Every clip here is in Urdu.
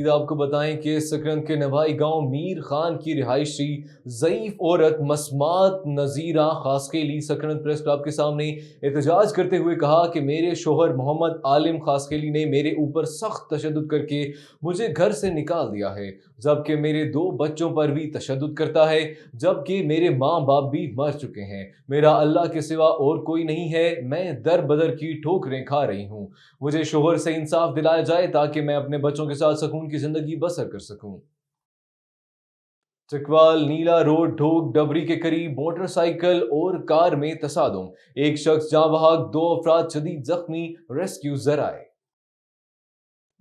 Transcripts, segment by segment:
مزید آپ کو بتائیں کہ سکرند کے نوائی گاؤں میر خان کی رہائشی ضعیف عورت مسمات نذیرہ خاسکیلی سکرند پریس کلب کے سامنے احتجاج کرتے ہوئے کہا کہ میرے شوہر محمد عالم خاسکیلی نے میرے اوپر سخت تشدد کر کے مجھے گھر سے نکال دیا ہے، جبکہ میرے 2 بچوں پر بھی تشدد کرتا ہے، جبکہ میرے ماں باپ بھی مر چکے ہیں، میرا اللہ کے سوا اور کوئی نہیں ہے، میں در بدر کی ٹھوکریں کھا رہی ہوں، مجھے شوہر سے انصاف دلایا جائے تاکہ میں اپنے بچوں کے ساتھ سکون کی زندگی بسر کر سکوں۔ چکوال نیلا روڈ ڈھوک ڈبری کے قریب موٹر سائیکل اور کار میں تصادم، ایک شخص جاں بحق، 2 افراد شدید زخمی، ریسکیو ذرائع۔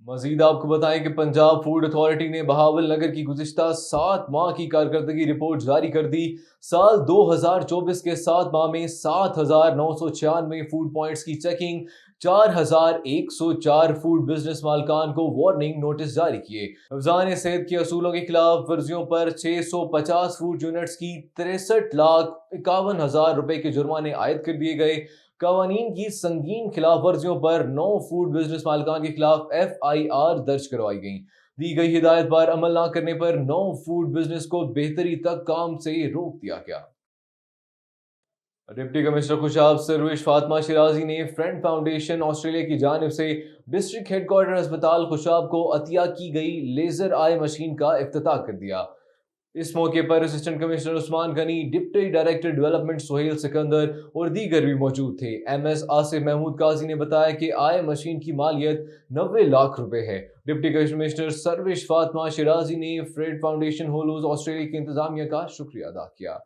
مزید آپ کو بتائیں کہ پنجاب فوڈ اتھارٹی نے بہاول نگر کی گزشتہ 7 ماہ کی کارکردگی رپورٹ جاری کر دی۔ سال 2024 کے 7 ماہ میں 7,996 فوڈ پوائنٹس کی چیکنگ، 4,104 فوڈ بزنس مالکان کو وارننگ نوٹس جاری کیے، حفظان صحت کے اصولوں کی خلاف ورزیوں پر 650 فوڈ یونٹس کی 63,51,000 روپے کے جرمانے عائد کر دیے گئے۔ قوانین کی سنگین خلاف ورزیوں پر 9 فوڈ بزنس مالکان کے خلاف FIR درج کروائی گئیں۔ دی گئی ہدایت پر عمل نہ کرنے پر 9 فوڈ بزنس کو بہتری تک کام سے روک دیا گیا۔ ڈپٹی کمشنر خوشاب سروش فاطمہ شیرازی نے فرینڈ فاؤنڈیشن آسٹریلیا کی جانب سے ڈسٹرکٹ ہیڈ کوارٹر ہسپتال خوشاب کو عطیہ کی گئی لیزر آئی مشین کا افتتاح کر دیا۔ اس موقع پر assistant commissioner Usman Ghani, deputy director development Sohail Sikandar اور دیگر بھی موجود تھے۔ MS آصف محمود قاضی نے بتایا کہ آئی مشین کی مالیت 90 لاکھ روپے ہے۔ ڈپٹی کمشنر سروش فاطمہ شیرازی نے فرینڈ فاؤنڈیشن ہولوز آسٹریلیا کی انتظامیہ کا شکریہ ادا کیا۔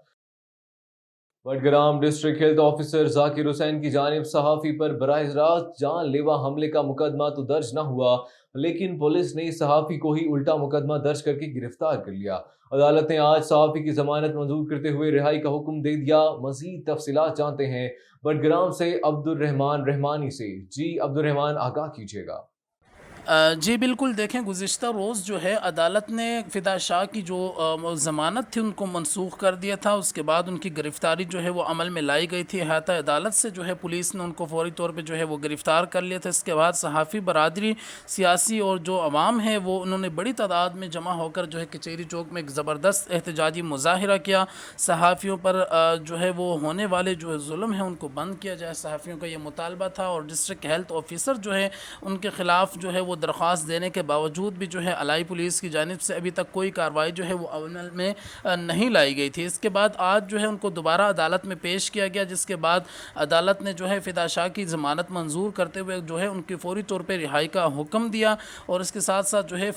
بٹگرام ڈسٹرکٹ ہیلتھ آفیسر ذاکر حسین کی جانب صحافی پر براہ راست جان لیوا حملے کا مقدمہ تو درج نہ ہوا، لیکن پولیس نے صحافی کو ہی الٹا مقدمہ درج کر کے گرفتار کر لیا۔ عدالت نے آج صحافی کی ضمانت منظور کرتے ہوئے رہائی کا حکم دے دیا۔ مزید تفصیلات جانتے ہیں بٹگرام سے عبد الرحمان رحمانی سے۔ جی عبد الرحمان، آگاہ کیجیے گا۔ جی بالکل، دیکھیں گزشتہ روز جو ہے عدالت نے فدا شاہ کی جو ضمانت تھی ان کو منسوخ کر دیا تھا، اس کے بعد ان کی گرفتاری جو ہے وہ عمل میں لائی گئی تھی۔ احاطہ عدالت سے جو ہے پولیس نے ان کو فوری طور پہ جو ہے وہ گرفتار کر لیا تھا۔ اس کے بعد صحافی برادری، سیاسی اور جو عوام ہے وہ انہوں نے بڑی تعداد میں جمع ہو کر جو ہے کچہری چوک میں ایک زبردست احتجاجی مظاہرہ کیا۔ صحافیوں پر جو ہے وہ ہونے والے جو ظلم ہیں ان کو بند کیا جائے، صحافیوں کا یہ مطالبہ تھا، اور ڈسٹرکٹ ہیلتھ آفیسر جو ہے ان کے خلاف جو ہے وہ درخواست دینے کے باوجود بھی جو ہے الائی پولیس کی جانب سے ابھی تک کوئی کارروائی جو ہے وہ عمل میں نہیں لائی گئی تھی۔ اس کے بعد آج جو ہے ان کو دوبارہ عدالت میں پیش کیا گیا، جس کے بعد عدالت نے جو ہے فدا شاہ کی ضمانت منظور کرتے ہوئے جو ہے ان کی فوری طور پہ رہائی کا حکم دیا، اور اس کے ساتھ ساتھ جو ہے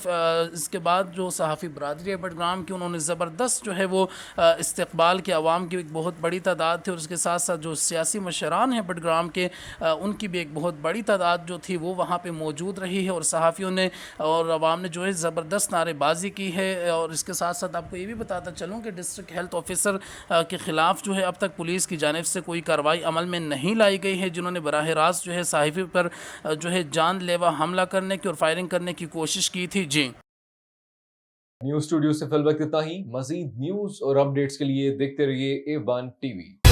اس کے بعد جو صحافی برادری ہے بٹگرام کی، انہوں نے زبردست جو ہے وہ استقبال کے، عوام کی ایک بہت بڑی تعداد تھی، اور اس کے ساتھ ساتھ جو سیاسی مشران ہیں بٹگرام کے ان کی بھی ایک بہت بڑی تعداد جو تھی وہ وہاں پہ موجود رہی ہے، اور صحافیوں نے اور عوام نے جو ہے زبردست نعرے بازی کی ہے۔ اور اس کے ساتھ ساتھ آپ کو یہ بھی بتاتا چلوں کہ ڈسٹرکٹ ہیلتھ آفیسر کے خلاف جو ہے اب تک پولیس کی جانب سے کوئی کارروائی عمل میں نہیں لائی گئی ہے، جنہوں نے براہ راست جو ہے صحافی پر جو ہے جان لیوا حملہ کرنے کی اور فائرنگ کرنے کی کوشش کی تھی۔ جی نیوز اسٹوڈیو سے فی الوقت اتنا ہی۔ مزید نیوز اور اپڈیٹس کے لیے دیکھتے رہیے A1 TV۔